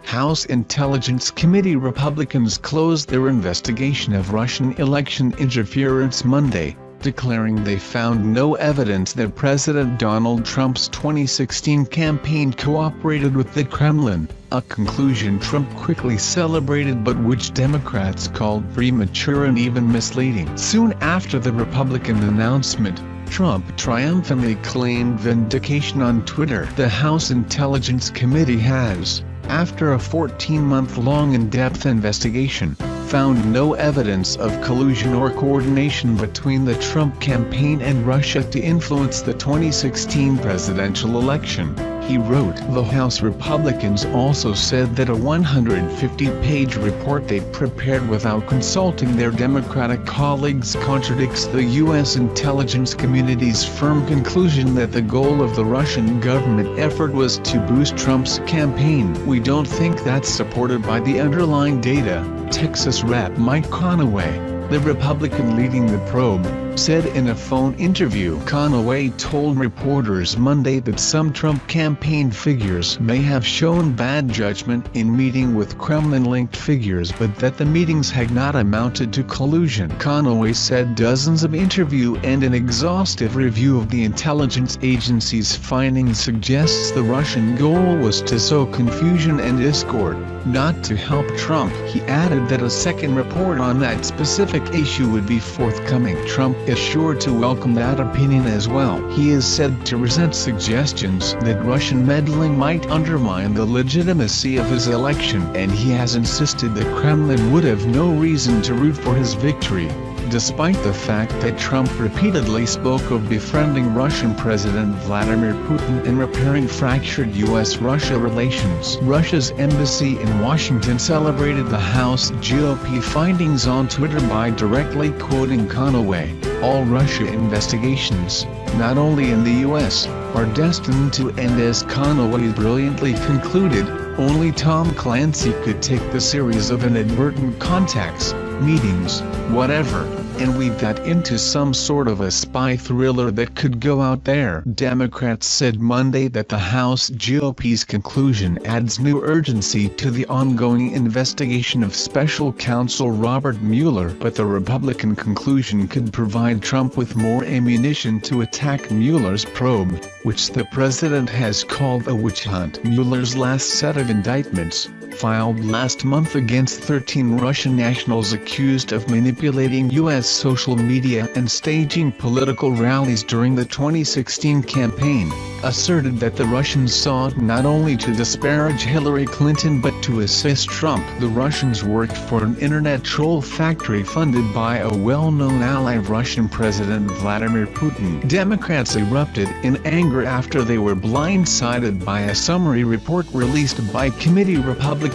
House Intelligence Committee Republicans closed their investigation of Russian election interference Monday, declaring they found no evidence that President Donald Trump's 2016 campaign cooperated with the Kremlin, a conclusion Trump quickly celebrated but which Democrats called premature and even misleading. Soon after the Republican announcement, Trump triumphantly claimed vindication on Twitter. The House Intelligence Committee has, after a 14-month-long in-depth investigation, found no evidence of collusion or coordination between the Trump campaign and Russia to influence the 2016 presidential election, he wrote. The House Republicans also said that a 150-page report they prepared without consulting their Democratic colleagues contradicts the U.S. intelligence community's firm conclusion that the goal of the Russian government effort was to boost Trump's campaign. "We don't think that's supported by the underlying data," Texas Rep. Mike Conaway, the Republican leading the probe, said in a phone interview. Conaway told reporters Monday that some Trump campaign figures may have shown bad judgment in meeting with Kremlin-linked figures but that the meetings had not amounted to collusion. Conaway said dozens of interviews and an exhaustive review of the intelligence agency's findings suggests the Russian goal was to sow confusion and discord, not to help Trump. He added that a second report on that specific issue would be forthcoming. Trump is sure to welcome that opinion as well. He is said to resent suggestions that Russian meddling might undermine the legitimacy of his election, and he has insisted the Kremlin would have no reason to root for his victory, despite the fact that Trump repeatedly spoke of befriending Russian President Vladimir Putin and repairing fractured U.S.-Russia relations. Russia's embassy in Washington celebrated the House GOP findings on Twitter by directly quoting Conaway. "All Russia investigations, not only in the U.S., are destined to end," as Conaway brilliantly concluded. "Only Tom Clancy could take the series of inadvertent contacts, meetings, whatever, and weave that into some sort of a spy thriller that could go out there." Democrats said Monday that the House GOP's conclusion adds new urgency to the ongoing investigation of special counsel Robert Mueller, but the Republican conclusion could provide Trump with more ammunition to attack Mueller's probe, which the president has called a witch hunt. Mueller's last set of indictments, filed last month against 13 Russian nationals accused of manipulating U.S. social media and staging political rallies during the 2016 campaign, asserted that the Russians sought not only to disparage Hillary Clinton but to assist Trump. The Russians worked for an internet troll factory funded by a well-known ally of Russian President Vladimir Putin. Democrats erupted in anger after they were blindsided by a summary report released by committee Republicans.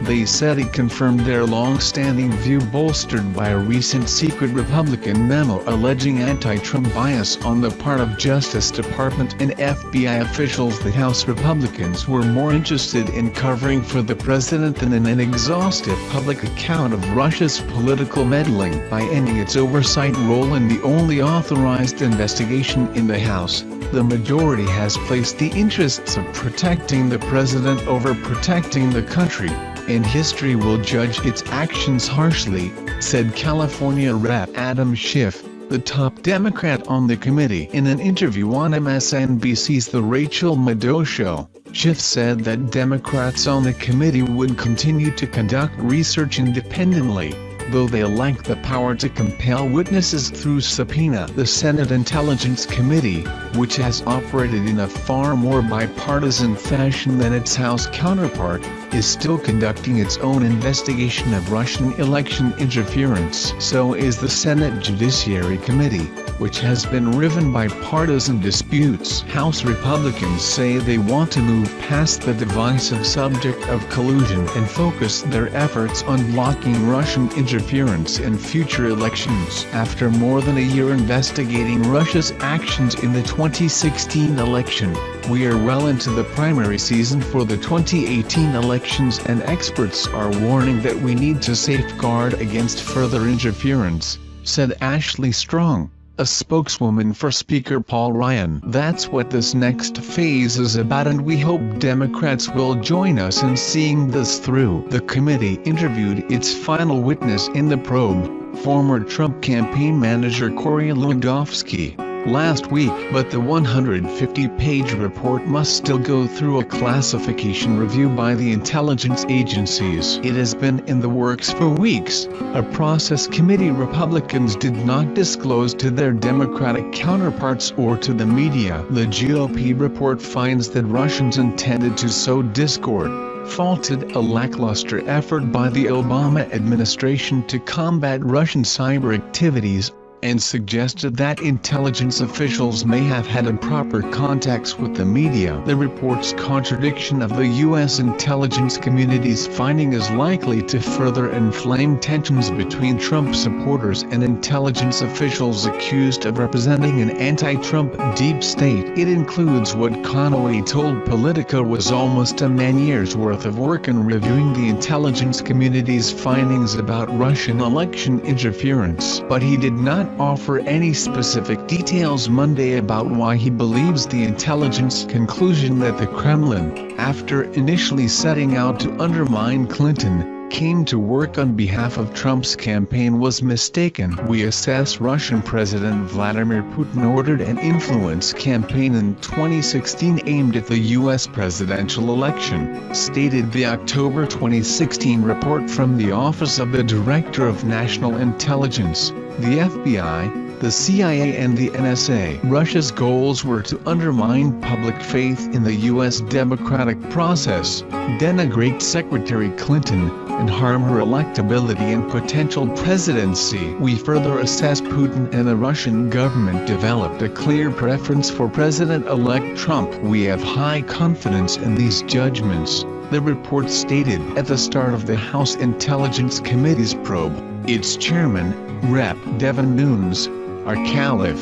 They said it confirmed their long-standing view bolstered by a recent secret Republican memo alleging anti-Trump bias on the part of Justice Department and FBI officials. The House Republicans were more interested in covering for the president than in an exhaustive public account of Russia's political meddling by ending its oversight role in the only authorized investigation in the House. The majority has placed the interests of protecting the president over protecting the country, and history will judge its actions harshly, said California Rep. Adam Schiff, the top Democrat on the committee. In an interview on MSNBC's The Rachel Maddow Show, Schiff said that Democrats on the committee would continue to conduct research independently, though they lack the power to compel witnesses through subpoena. The Senate Intelligence Committee, which has operated in a far more bipartisan fashion than its House counterpart, is still conducting its own investigation of Russian election interference. So is the Senate Judiciary Committee, which has been riven by partisan disputes. House Republicans say they want to move past the divisive subject of collusion and focus their efforts on blocking Russian interference in future elections. After more than a year investigating Russia's actions in the 2016 election, we are well into the primary season for the 2018 elections, and experts are warning that we need to safeguard against further interference, said Ashley Strong, a spokeswoman for Speaker Paul Ryan. "That's what this next phase is about, and we hope Democrats will join us in seeing this through." The committee interviewed its final witness in the probe, former Trump campaign manager Corey Lewandowski, last week, but the 150-page report must still go through a classification review by the intelligence agencies. It has been in the works for weeks, a process committee Republicans did not disclose to their Democratic counterparts or to the media. The GOP report finds that Russians intended to sow discord, faulted a lackluster effort by the Obama administration to combat Russian cyber activities, and suggested that intelligence officials may have had improper contacts with the media. The report's contradiction of the U.S. intelligence community's finding is likely to further inflame tensions between Trump supporters and intelligence officials accused of representing an anti-Trump deep state. It includes what Conaway told Politico was almost a man-year's worth of work in reviewing the intelligence community's findings about Russian election interference. But he did not offer any specific details Monday about why he believes the intelligence conclusion that the Kremlin, after initially setting out to undermine Clinton, came to work on behalf of Trump's campaign was mistaken. "We assess Russian President Vladimir Putin ordered an influence campaign in 2016 aimed at the U.S. presidential election," stated the October 2016 report from the Office of the Director of National Intelligence, the FBI, the CIA and the NSA. Russia's goals were to undermine public faith in the U.S. democratic process, denigrate Secretary Clinton, and harm her electability and potential presidency. "We further assess Putin and the Russian government developed a clear preference for President-elect Trump. We have high confidence in these judgments," the report stated. At the start of the House Intelligence Committee's probe, its chairman, Rep. Devin Nunes, Arcalif,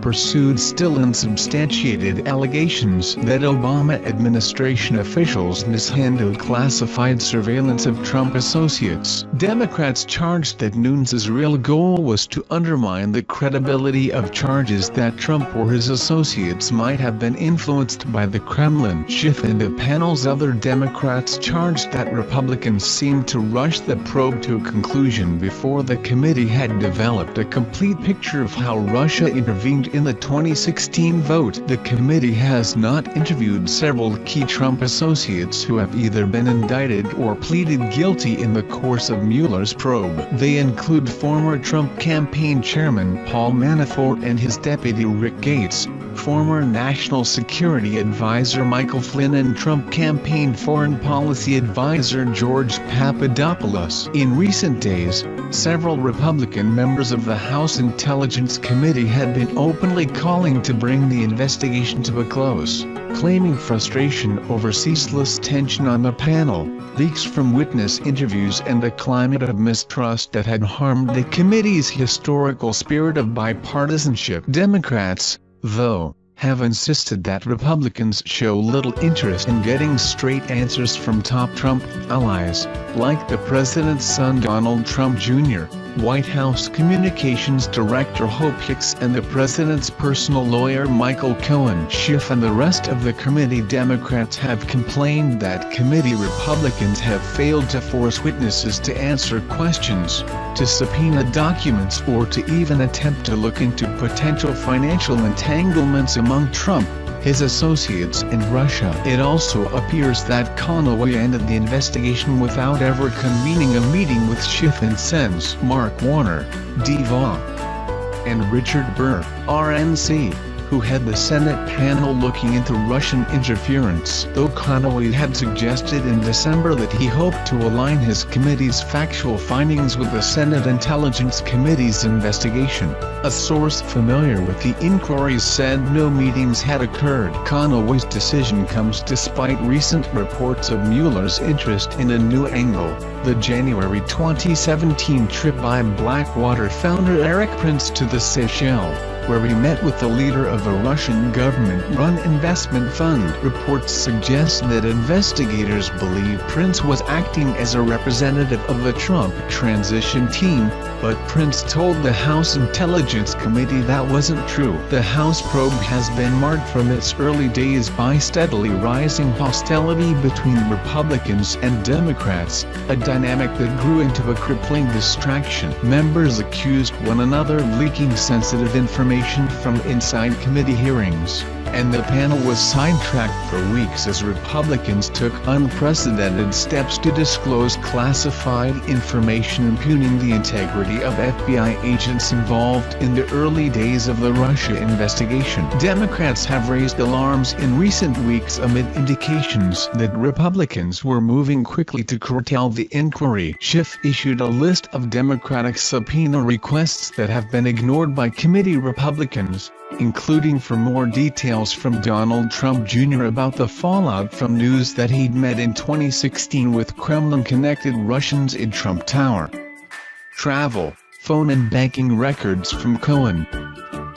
pursued still unsubstantiated allegations that Obama administration officials mishandled classified surveillance of Trump associates. Democrats charged that Nunes' real goal was to undermine the credibility of charges that Trump or his associates might have been influenced by the Kremlin. Schiff and the panel's other Democrats charged that Republicans seemed to rush the probe to a conclusion before the committee had developed a complete picture of how Russia intervened in the 2016 vote. The committee has not interviewed several key Trump associates who have either been indicted or pleaded guilty in the course of Mueller's probe. They include former Trump campaign chairman Paul Manafort and his deputy Rick Gates, former National Security Advisor Michael Flynn and Trump campaign foreign policy advisor George Papadopoulos. In recent days, several Republican members of the House Intelligence Committee had been openly calling to bring the investigation to a close, claiming frustration over ceaseless tension on the panel, leaks from witness interviews and a climate of mistrust that had harmed the committee's historical spirit of bipartisanship. Democrats, though, have insisted that Republicans show little interest in getting straight answers from top Trump allies, like the president's son Donald Trump Jr., White House Communications Director Hope Hicks and the president's personal lawyer Michael Cohen. Schiff and the rest of the committee Democrats have complained that committee Republicans have failed to force witnesses to answer questions, to subpoena documents or to even attempt to look into potential financial entanglements among Trump, his associates and Russia. It also appears that Conaway ended the investigation without ever convening a meeting with Schiff and Sens, Mark Warner, D. Vaughn, and Richard Burr, RNC, who had the Senate panel looking into Russian interference. Though Conaway had suggested in December that he hoped to align his committee's factual findings with the Senate Intelligence Committee's investigation, a source familiar with the inquiries said no meetings had occurred. Conaway's decision comes despite recent reports of Mueller's interest in a new angle. The January 2017 trip by Blackwater founder Erik Prince to the Seychelles, where he met with the leader of a Russian government-run investment fund. Reports suggest that investigators believe Prince was acting as a representative of the Trump transition team, but Prince told the House Intelligence Committee that wasn't true. The House probe has been marked from its early days by steadily rising hostility between Republicans and Democrats, a dynamic that grew into a crippling distraction. Members accused one another of leaking sensitive information from inside committee hearings, and the panel was sidetracked for weeks as Republicans took unprecedented steps to disclose classified information impugning the integrity of FBI agents involved in the early days of the Russia investigation. Democrats have raised alarms in recent weeks amid indications that Republicans were moving quickly to curtail the inquiry. Schiff issued a list of Democratic subpoena requests that have been ignored by committee Republicans, including for more details from Donald Trump Jr. about the fallout from news that he'd met in 2016 with Kremlin-connected Russians in Trump Tower. Travel, phone and banking records from Cohen,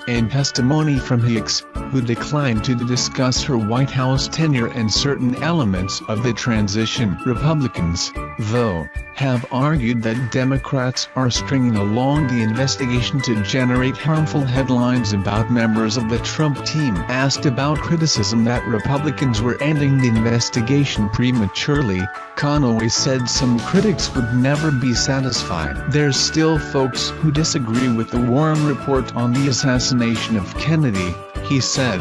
and testimony from Hicks, who declined to discuss her White House tenure and certain elements of the transition. Republicans, though, have argued that Democrats are stringing along the investigation to generate harmful headlines about members of the Trump team. Asked about criticism that Republicans were ending the investigation prematurely, Conaway said some critics would never be satisfied. There's still folks who disagree with the Warren report on the assassination of Kennedy, he said.